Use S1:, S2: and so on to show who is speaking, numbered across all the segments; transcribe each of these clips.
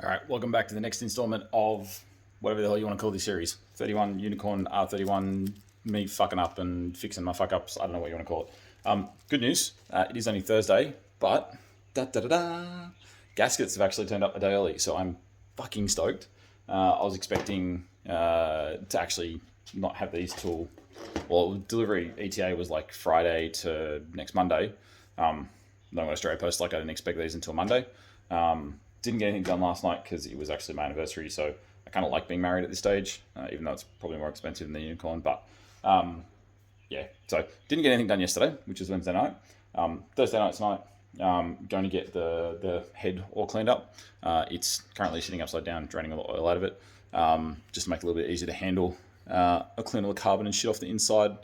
S1: All right, welcome back to the next installment of whatever the hell you want to call this series. 31 Unicorn R31, me fucking up and fixing my fuck ups. I don't know what you want to call it. Good news, it is only Thursday, but gaskets have actually turned up a day early, so I'm fucking stoked. I was expecting to actually not have these till, well, delivery ETA was like Friday to next Monday. No Australia Post, like I didn't expect these until Monday. Didn't get anything done last night because it was actually my anniversary, so I kind of like being married at this stage, even though it's probably more expensive than the unicorn. But yeah, so didn't get anything done yesterday, which is Wednesday night. Thursday night tonight, going to get the head all cleaned up. It's currently sitting upside down, draining all the oil out of it, just to make it a little bit easier to handle. I'll clean all the carbon and shit off the inside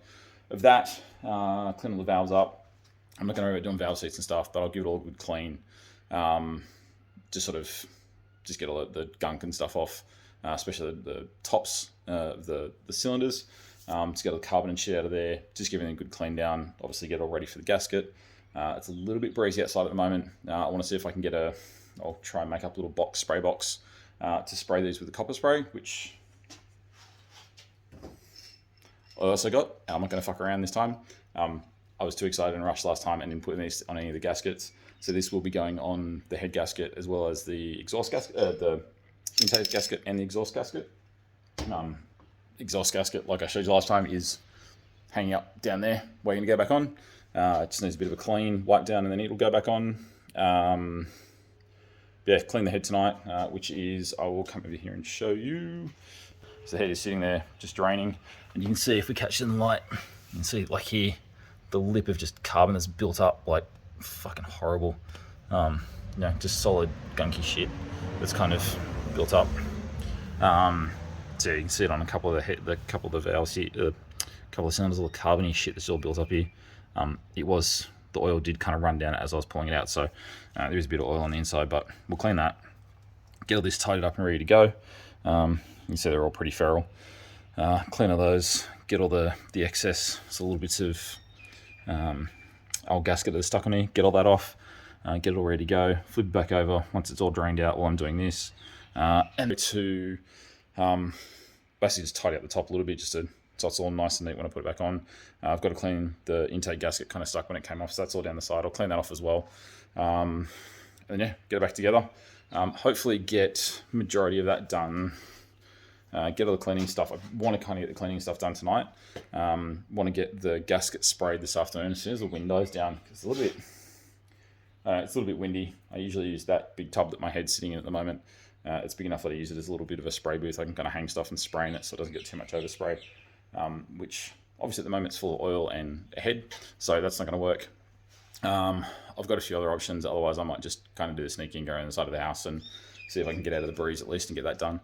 S1: of that, clean all the valves up. I'm not going to worry about doing valve seats and stuff, but I'll give it all a good clean. Just sort of just get all the gunk and stuff off, especially the tops of the cylinders, to get all the carbon and shit out of there, just give everything a good clean down, obviously get all ready for the gasket. It's a little bit breezy outside at the moment. I want to see if I can get I'll try and make up a little spray box to spray these with the copper spray, which I also got. I'm not going to fuck around this time. I was too excited and rushed last time and didn't put this on any of the gaskets. So this will be going on the head gasket as well as the exhaust gasket, the intake gasket and the exhaust gasket. Exhaust gasket, like I showed you last time, is hanging up down there, waiting to go back on. It just needs a bit of a clean, wipe down, and then it'll go back on. Yeah, clean the head tonight, which is, I will come over here and show you. So the head is sitting there, just draining. And you can see, if we catch it in the light, you can see, like here, the lip of just carbon that's built up, like fucking horrible. Just solid gunky shit that's kind of built up. So you can see it on a couple of the couple of the valves here, a couple of cylinders, all the carbony shit that's all built up here. The oil did kind of run down as I was pulling it out, so there is a bit of oil on the inside, but we'll clean that, get all this tidied up and ready to go. You can see they're all pretty feral. Clean all those, get all the excess, so little bits of old gasket that's stuck on here, get all that off, get it all ready to go, flip it back over once it's all drained out while I'm doing this, and to basically just tidy up the top a little bit, just so it's all nice and neat when I put it back on. I've got to clean the intake gasket, kind of stuck when it came off, so that's all down the side. I'll clean that off as well, and then yeah, get it back together. Hopefully get majority of that done. Get all the cleaning stuff. I want to kind of get the cleaning stuff done tonight. Want to get the gasket sprayed this afternoon as soon as the window's down, because it's a little bit windy. I usually use that big tub that my head's sitting in at the moment. It's big enough that I use it as a little bit of a spray booth. I can kind of hang stuff and spray in it so it doesn't get too much overspray, which obviously at the moment it's full of oil and a head, so that's not going to work. I've got a few other options. Otherwise, I might just kind of do the sneaky and go around the side of the house and see if I can get out of the breeze at least and get that done.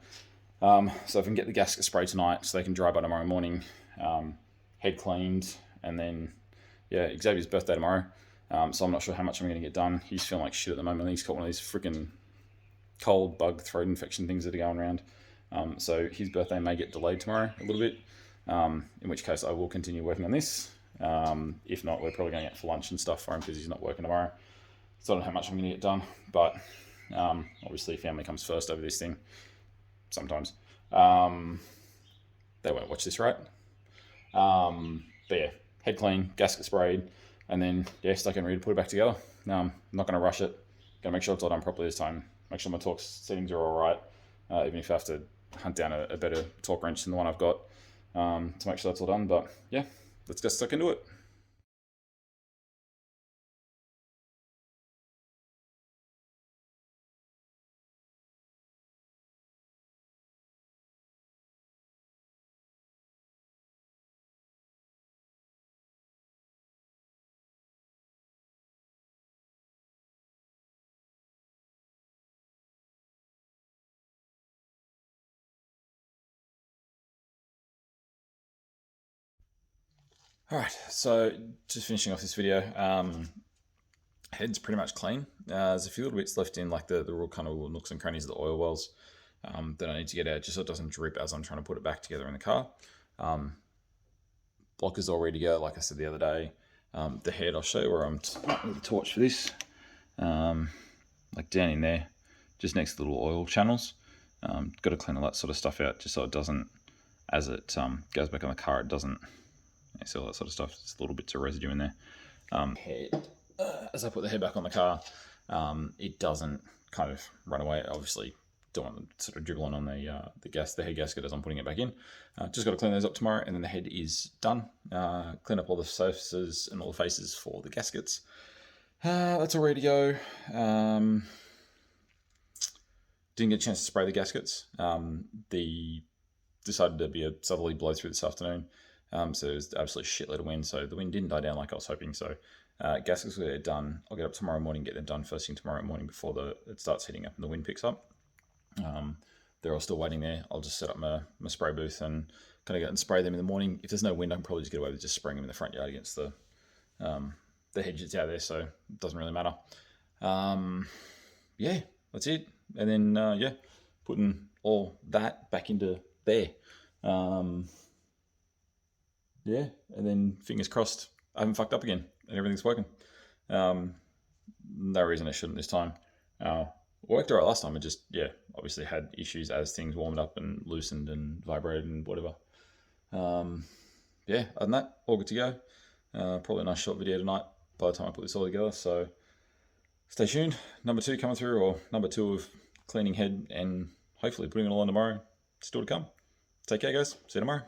S1: So if I can get the gasket sprayed tonight so they can dry by tomorrow morning, head cleaned, and then, yeah, Xavier's birthday tomorrow, so I'm not sure how much I'm going to get done. He's feeling like shit at the moment. He's got one of these freaking cold bug throat infection things that are going around, so his birthday may get delayed tomorrow a little bit, in which case I will continue working on this. If not, we're probably going out for lunch and stuff for him because he's not working tomorrow, so I don't know how much I'm going to get done, but obviously family comes first over this thing. Sometimes they won't watch this, right? But yeah, head clean, gasket sprayed, and then yeah, stuck and ready to put it back together. I'm not going to rush it. Going to make sure it's all done properly this time. Make sure my torque settings are all right, even if I have to hunt down a better torque wrench than the one I've got, to make sure that's all done. But yeah, let's get stuck into it. All right, so just finishing off this video. Head's pretty much clean. There's a few little bits left in, like the real kind of nooks and crannies of the oil wells, that I need to get out just so it doesn't drip as I'm trying to put it back together in the car. Block is all ready to go, like I said the other day. The head, I'll show you where I'm with the torch for this. Like down in there, just next to the little oil channels. Got to clean all that sort of stuff out just so it doesn't, as it goes back on the car, it doesn't, see all that sort of stuff, just little bits of residue in there. Head, as I put the head back on the car, it doesn't kind of run away. Obviously, don't want to sort of dribble on the head gasket as I'm putting it back in. Just got to clean those up tomorrow, and then the head is done. Clean up all the surfaces and all the faces for the gaskets. That's all ready to go. Didn't get a chance to spray the gaskets. Decided to be a southerly blow through this afternoon. So it was absolutely shitload of wind. So the wind didn't die down like I was hoping. So gaskets were done. I'll get up tomorrow morning, get them done first thing tomorrow morning before it starts heating up and the wind picks up. They're all still waiting there. I'll just set up my spray booth and kind of go and spray them in the morning. If there's no wind, I can probably just get away with just spraying them in the front yard against the hedge that's out there. So it doesn't really matter. Yeah, that's it. And then, putting all that back into there. And then fingers crossed I haven't fucked up again and everything's working. No reason I shouldn't this time. Worked all right last time. It just, obviously had issues as things warmed up and loosened and vibrated and whatever. Other than that, all good to go. Probably a nice short video tonight by the time I put this all together. So stay tuned. Number 2 coming through, or number 2 of cleaning head and hopefully putting it all on tomorrow. Still to come. Take care, guys. See you tomorrow.